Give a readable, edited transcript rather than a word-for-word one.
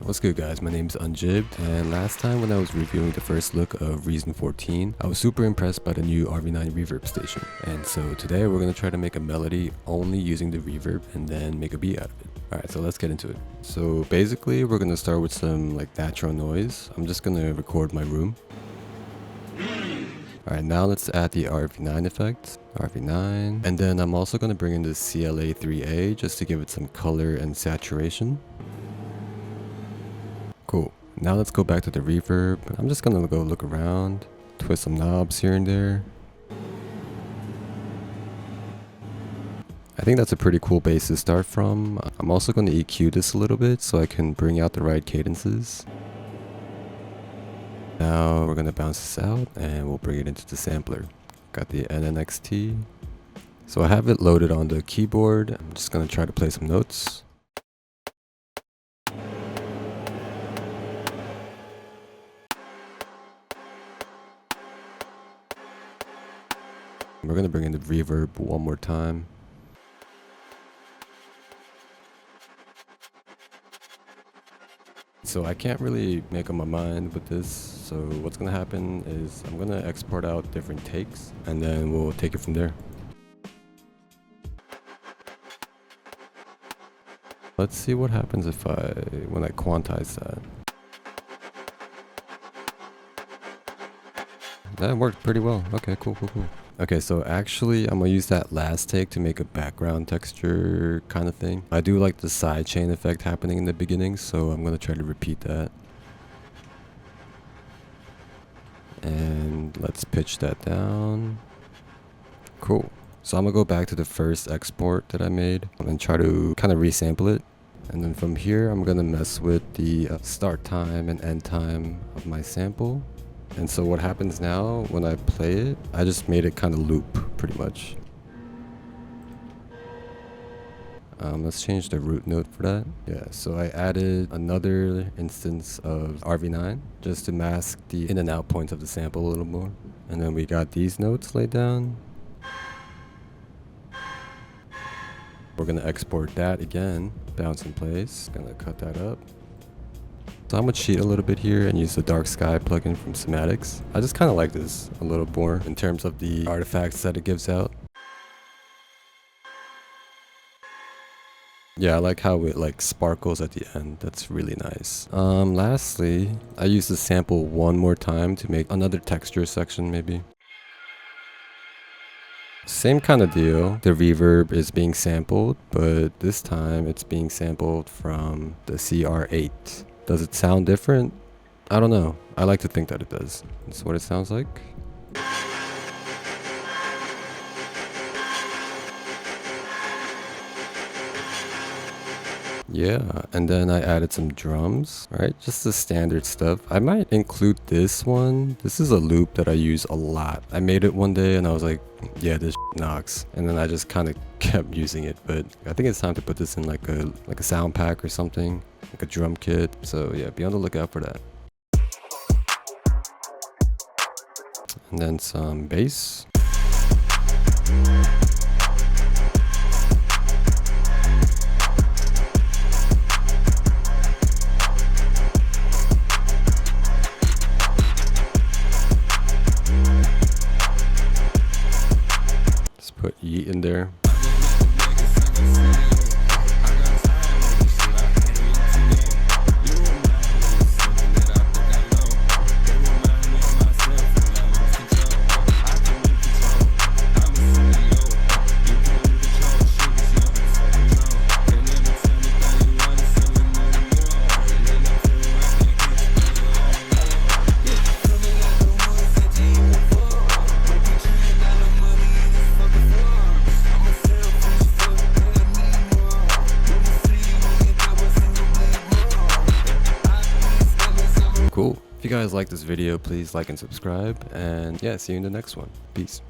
What's good guys, my name is Unjibbed, and last time when I was reviewing the first look of Reason 14, I was super impressed by the new RV9 Reverb Station. And so today we're going to try to make a melody only using the reverb and then make a beat out of it. Alright, so let's get into it. So basically we're going to start with some like natural noise. I'm just going to record my room. Alright, now let's add the RV9 effect. RV9. And then I'm also going to bring in the CLA3A just to give it some color and saturation. Cool. Now let's go back to the reverb. I'm just going to go look around, twist some knobs here and there. I think that's a pretty cool bass to start from. I'm also going to EQ this a little bit so I can bring out the right cadences. Now we're going to bounce this out and we'll bring it into the sampler. Got the NNXT. So I have it loaded on the keyboard. I'm just going to try to play some notes. We're going to bring in the reverb one more time. So I can't really make up my mind with this, so what's going to happen is I'm going to export out different takes and then we'll take it from there. Let's see what happens if when I quantize that. That worked pretty well. Okay, cool. Okay, so actually I'm gonna use that last take to make a background texture kind of thing. I do like the sidechain effect happening in the beginning, so I'm gonna try to repeat that. And let's pitch that down. Cool. So I'm gonna go back to the first export that I made and try to kind of resample it. And then from here, I'm gonna mess with the start time and end time of my sample. And so what happens now when I play it, I just made it kind of loop pretty much. Let's change the root note for that. Yeah, so I added another instance of RV9 just to mask the in and out points of the sample a little more. And then we got these notes laid down. We're gonna export that again, bounce in place. Gonna cut that up. So I'm gonna cheat a little bit here and use the Dark Sky plugin from Somatics. I just kind of like this a little more in terms of the artifacts that it gives out. Yeah, I like how it like sparkles at the end. That's really nice. Lastly, I use the sample one more time to make another texture section maybe. Same kind of deal. The reverb is being sampled, but this time it's being sampled from the CR8. Does it sound different? I don't know. I like to think that it does. That's what it sounds like. Yeah, and then I added some drums, right? Just the standard stuff. I might include this one. This is a loop that I use a lot. I made it one day and I was like, yeah, this knocks. And then I just kind of kept using it, but I think it's time to put this in like a sound pack or something, like a drum kit. So yeah, be on the lookout for that. And then some bass. Put yeet in there. Cool. If you guys like this video, please like and subscribe. And yeah, see you in the next one. Peace.